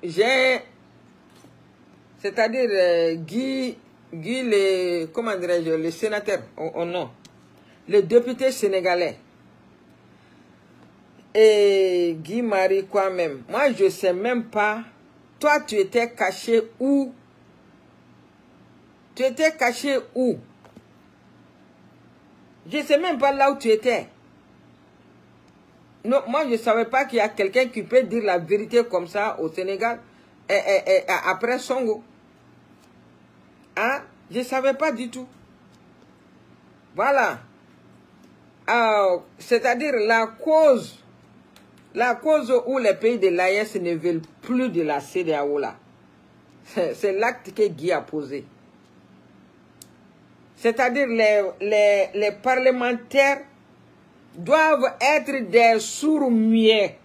j'ai, c'est-à-dire Guy le, comment dirais-je, le sénateur, oh non, le député sénégalais, et Guy-Marie quoi même. Moi, je ne sais même pas, toi, tu étais caché où? Tu étais caché où? Je ne sais même pas là où tu étais. Non, moi, je ne savais pas qu'il y a quelqu'un qui peut dire la vérité comme ça au Sénégal après Songo. Hein? Je ne savais pas du tout. Voilà. C'est-à-dire la cause où les pays de l'AES ne veulent plus de la CEDEAO là. C'est l'acte que Guy a posé. C'est-à-dire les parlementaires doivent être des sourds-muets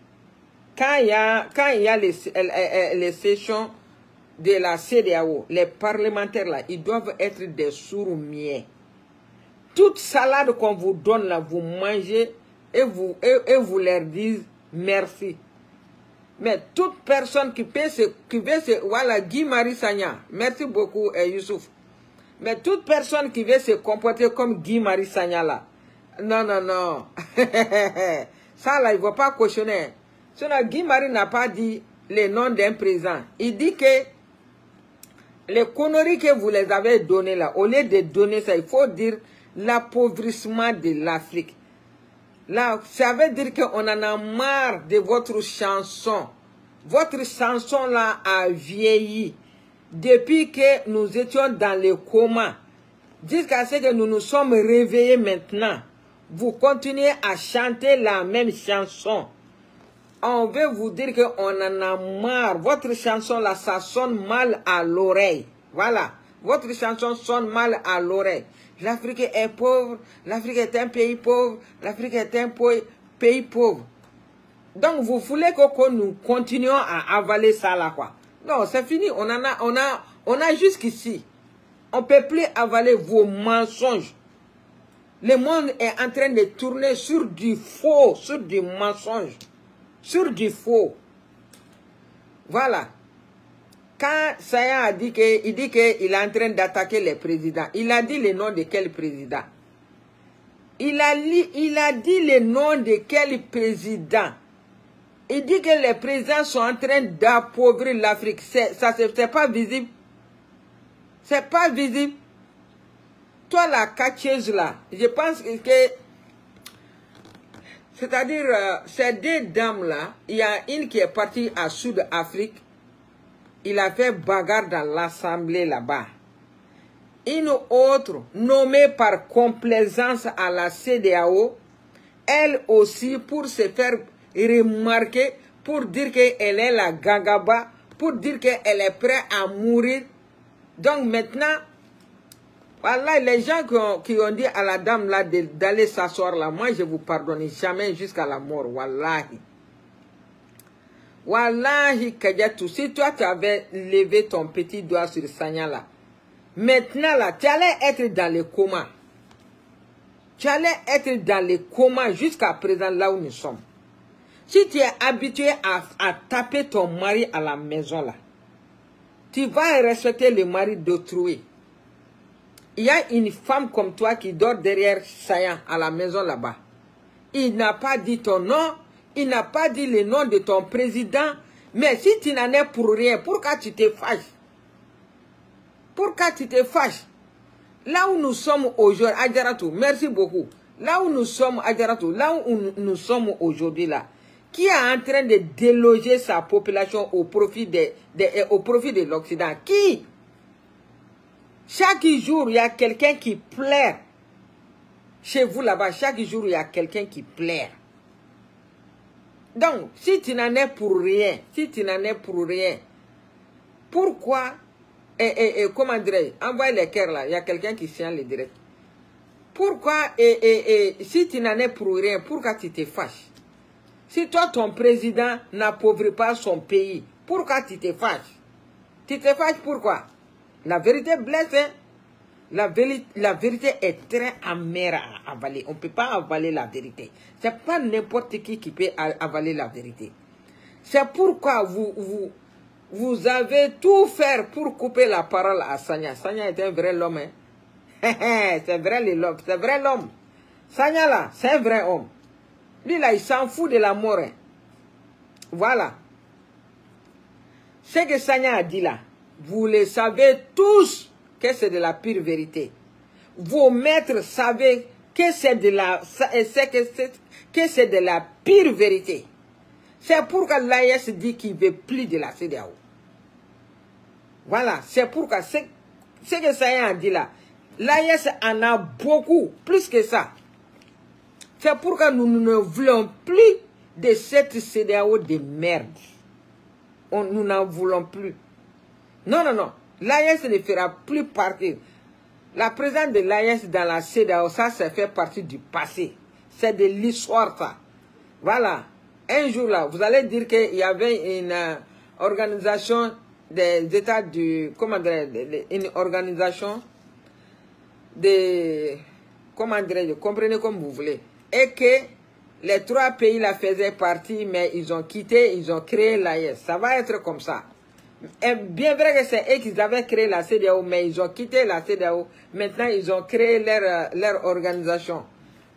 quand il y a les sessions de la CEDEAO. Les parlementaires là, ils doivent être des sourds-muets. Toute salade qu'on vous donne là, vous mangez et vous leur dites merci. Mais toute personne qui veut se voilà, Guy-Marie Sagna, merci beaucoup Youssouf. Mais toute personne qui veut se comporter comme Guy-Marie Sagna là, non, non, non. Ça là, il ne va pas cautionner. Sinon, Guy-Marie n'a pas dit le nom d'un président. Il dit que les conneries que vous les avez données là, au lieu de donner ça, il faut dire l'appauvrissement de l'Afrique. Là, ça veut dire qu'on en a marre de votre chanson. Votre chanson là a vieilli. Depuis que nous étions dans le coma, jusqu'à ce que nous nous sommes réveillés maintenant, vous continuez à chanter la même chanson. On veut vous dire qu'on en a marre. Votre chanson là, ça sonne mal à l'oreille. Voilà. Votre chanson sonne mal à l'oreille. L'Afrique est pauvre. L'Afrique est un pays pauvre. L'Afrique est un pays pauvre. Donc vous voulez que nous continuions à avaler ça là quoi. Non, c'est fini. On a jusqu'ici. On ne peut plus avaler vos mensonges. Le monde est en train de tourner sur du faux, sur du mensonge, sur du faux. Voilà. Quand Saya a dit qu'il est en train d'attaquer les présidents, il a dit le nom de quel président? Il a dit le nom de quel président? Il dit que les présidents sont en train d'appauvrir l'Afrique. Ça, c'est pas visible. C'est pas visible. Toi, la catcheuse là, je pense que... C'est-à-dire, ces deux dames-là, il y a une qui est partie à Sud-Afrique. Il a fait bagarre dans l'Assemblée là-bas. Une autre, nommée par complaisance à la CEDEAO, elle aussi, pour se faire remarquer, pour dire qu'elle est la gagaba, pour dire qu'elle est prête à mourir. Donc maintenant, voilà, les gens qui ont dit à la dame là d'aller s'asseoir là, moi je vous pardonne jamais jusqu'à la mort, wallahi. Wallahi Kadiatou, si toi tu avais levé ton petit doigt sur Sagna là, maintenant là, tu allais être dans le coma. Tu allais être dans le coma jusqu'à présent là où nous sommes. Si tu es habitué à taper ton mari à la maison là, tu vas respecter le mari d'autrui. Il y a une femme comme toi qui dort derrière Sayan à la maison là-bas. Il n'a pas dit ton nom, il n'a pas dit le nom de ton président. Mais si tu n'en es pour rien, pourquoi tu te fâches? Pourquoi tu te fâches? Là où nous sommes aujourd'hui, Adjaratou, merci beaucoup. Là où nous sommes, Adjaratou, là où nous sommes aujourd'hui là, qui est en train de déloger sa population au profit de l'Occident? Qui? Chaque jour, il y a quelqu'un qui plaire. Chez vous là-bas, chaque jour, il y a quelqu'un qui plaire. Donc, si tu n'en es pour rien, pourquoi, comment dirais-je, envoie les cœurs là, il y a quelqu'un qui tient le direct. Pourquoi, si tu n'en es pour rien, pourquoi tu te fâches? Si toi, ton président n'appauvrit pas son pays, pourquoi tu te fâches? Tu te fâches pourquoi? La vérité blesse, hein? La vérité est très amère à avaler. On ne peut pas avaler la vérité. Ce n'est pas n'importe qui peut avaler la vérité. C'est pourquoi Vous avez tout fait pour couper la parole à Sagna. Sagna est un vrai homme. Hein? C'est vrai l'homme. C'est vrai l'homme. Sagna là, c'est un vrai homme. Lui là, il s'en fout de la mort. Hein. Voilà. Ce que Sagna a dit là, vous le savez tous que c'est de la pure vérité. Vos maîtres savaient que c'est de la, que c'est de la pure vérité. C'est pourquoi l'AES dit qu'il ne veut plus de la CEDEAO. Voilà, c'est pourquoi ce que Sagna a dit là, l'AES en a beaucoup, plus que ça. C'est pourquoi nous ne voulons plus de cette CEDEAO de merde. Nous n'en voulons plus. Non, non, non. L'AES ne fera plus partie. La présence de l'AES dans la CEDEAO, ça fait partie du passé. C'est de l'histoire, ça. Voilà. Un jour là, vous allez dire qu'il y avait une organisation des États du... Comment dire, une organisation de... Comment dire, comprenez comme vous voulez. Et que les 3 pays là faisaient partie, mais ils ont quitté, ils ont créé l'AES. Ça va être comme ça. Et bien vrai que c'est eux qui avaient créé la CEDEAO, mais ils ont quitté la CEDEAO. Maintenant, ils ont créé leur organisation.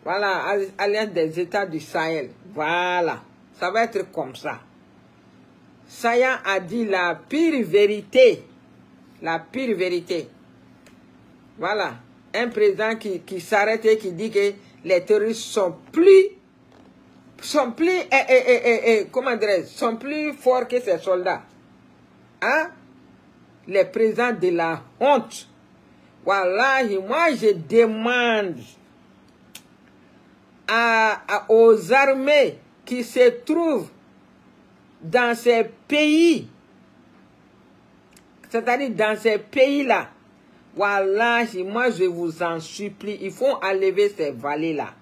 Voilà, Alliance des États du Sahel. Voilà. Ça va être comme ça. Sagna a dit la pure vérité. La pure vérité. Voilà. Un président qui s'arrête et qui dit que les terroristes sont plus comment dirais-je, sont plus forts que ces soldats. Hein? Les présidents de la honte. Voilà, moi je demande aux armées qui se trouvent dans ces pays, c'est-à-dire dans ces pays-là, voilà, moi je vous en supplie, il faut enlever ces vallées-là.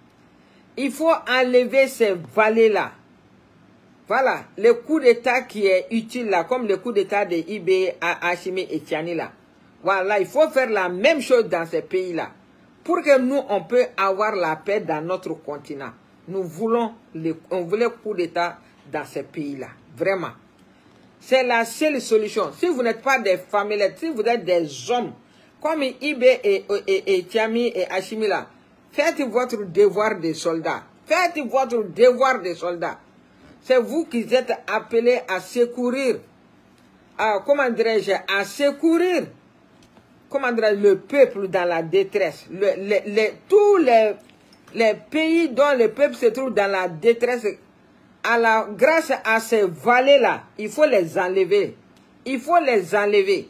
Il faut enlever ces vallées-là. Voilà, le coup d'État qui est utile là, comme le coup d'État de Ibe, Hashimi et Tiani là. Voilà, il faut faire la même chose dans ces pays-là. Pour que nous, on peut avoir la paix dans notre continent. Nous voulons, on voulait coup d'État dans ces pays-là. Vraiment. C'est la seule solution. Si vous n'êtes pas des familles, si vous êtes des hommes, comme Ibe et Tiami et Hashimi là, faites votre devoir de soldats. Faites votre devoir de soldats. C'est vous qui êtes appelés à secourir, comment dirais-je, à secourir, comment dirais-je, le peuple dans la détresse. Tous les pays dont le peuple se trouve dans la détresse, grâce à ces vallées-là, il faut les enlever. Il faut les enlever.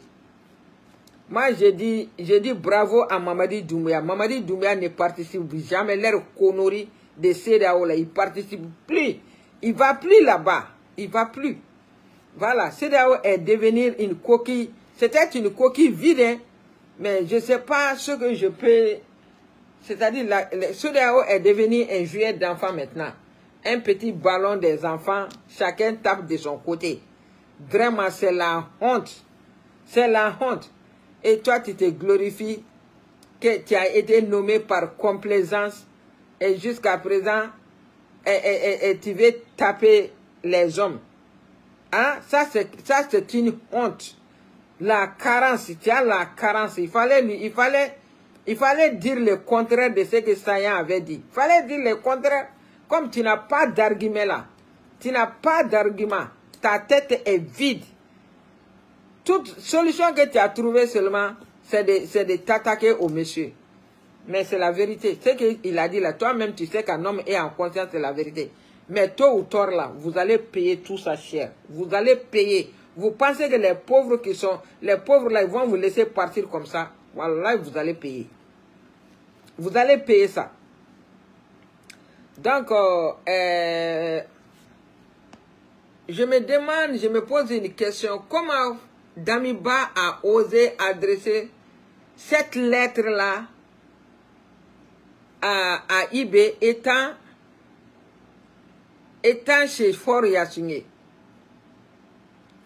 Moi, je dis bravo à Mamadi Doumbouya. Mamadi Doumbouya ne participe jamais. Leur connerie de CEDEAO là, il ne participe plus. Il ne va plus là-bas. Il ne va plus. Voilà, CEDEAO est devenue une coquille. C'était une coquille vide, hein, mais je ne sais pas ce que je peux... C'est-à-dire, CEDEAO est devenu un jouet d'enfants maintenant. Un petit ballon des enfants, chacun tape de son côté. Vraiment, c'est la honte. C'est la honte. Et toi, tu te glorifies que tu as été nommé par complaisance et jusqu'à présent, et tu veux taper les hommes. Hein? Ça, c'est une honte. La carence, tu as la carence. Il fallait dire le contraire de ce que Sagna avait dit. Il fallait dire le contraire. Comme tu n'as pas d'argument là. Tu n'as pas d'argument. Ta tête est vide. Toute solution que tu as trouvée seulement, c'est de t'attaquer au monsieur. Mais c'est la vérité. Ce qu'il a dit là, toi-même tu sais qu'un homme est en conscience, c'est la vérité. Mais tôt ou tard là, vous allez payer tout ça cher. Vous allez payer. Vous pensez que les pauvres les pauvres là, ils vont vous laisser partir comme ça. Voilà, vous allez payer. Vous allez payer ça. Donc, je me demande, je me pose une question. Comment Damiba a osé adresser cette lettre-là à Ibe étant chez Faure Gnassingbé.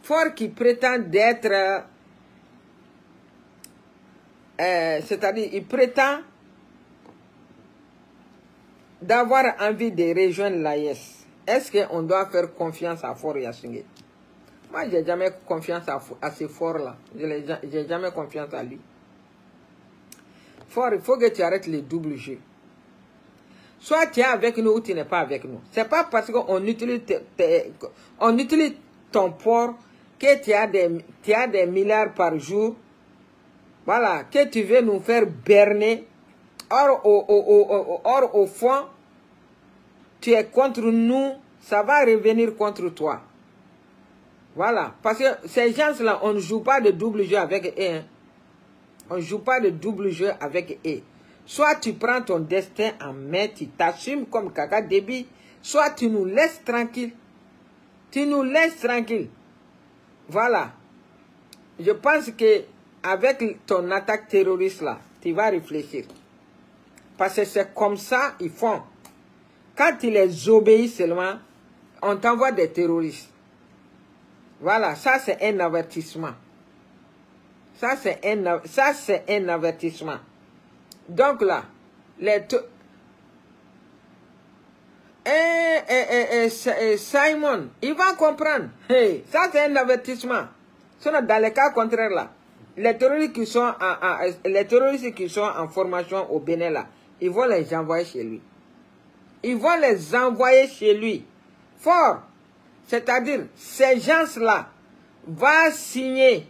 Faure qui prétend d'être, c'est-à-dire, il prétend d'avoir envie de rejoindre l'AES. Est-ce qu'on doit faire confiance à Faure Gnassingbé? Moi, j'ai jamais confiance à ce fort-là. J'ai jamais confiance à lui. Fort, il faut que tu arrêtes les doubles jeux. Soit tu es avec nous ou tu n'es pas avec nous. C'est pas parce qu'on utilise, utilise ton port que tu as des milliards par jour. Voilà, que tu veux nous faire berner. Or, au fond, tu es contre nous, ça va revenir contre toi. Voilà, parce que ces gens-là, on ne joue pas de double jeu avec eux. Hein. On ne joue pas de double jeu avec eux. Soit tu prends ton destin en main, tu t'assumes comme Kaka Déby, soit tu nous laisses tranquille. Tu nous laisses tranquille. Voilà. Je pense que avec ton attaque terroriste là, tu vas réfléchir. Parce que c'est comme ça ils font. Quand tu les obéis seulement, on t'envoie des terroristes. Voilà, ça c'est un avertissement. Ça c'est un avertissement. Donc là, Simon, il va comprendre. Hey, ça c'est un avertissement. Sinon, dans les cas contraires là, les terroristes qui sont en formation au Bénin là, ils vont les envoyer chez lui. Ils vont les envoyer chez lui. Fort. C'est-à-dire, ces gens-là vont signer,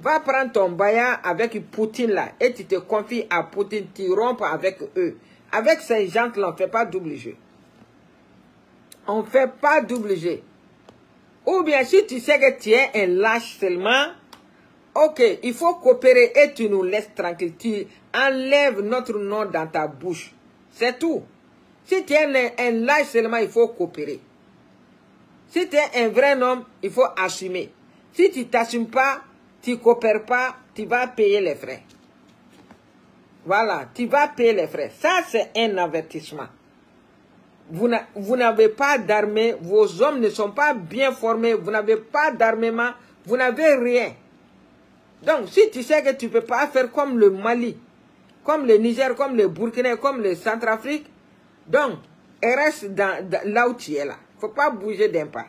va prendre ton baillant avec Poutine là, et tu te confies à Poutine, tu rompes avec eux. Avec ces gens-là, on ne fait pas double jeu. On ne fait pas double jeu. Ou bien si tu sais que tu es un lâche seulement, ok, il faut coopérer et tu nous laisses tranquille. Tu enlèves notre nom dans ta bouche. C'est tout. Si tu es un lâche seulement, il faut coopérer. Si tu es un vrai homme, il faut assumer. Si tu ne t'assumes pas, tu ne coopères pas, tu vas payer les frais. Voilà, tu vas payer les frais. Ça, c'est un avertissement. Vous n'avez pas d'armée, vos hommes ne sont pas bien formés, vous n'avez pas d'armement, vous n'avez rien. Donc, si tu sais que tu ne peux pas faire comme le Mali, comme le Niger, comme le Burkina, comme le Centrafrique, donc, reste là où tu es là. Il ne faut pas bouger d'un pas.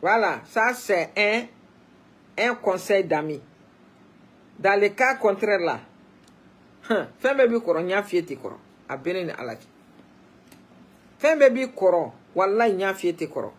Voilà, ça c'est un conseil d'amis. Dans le cas contraire là, fais baby koro, nya fieti koro, a benin alati. Fais baby koro, wallahi nya fieti koro.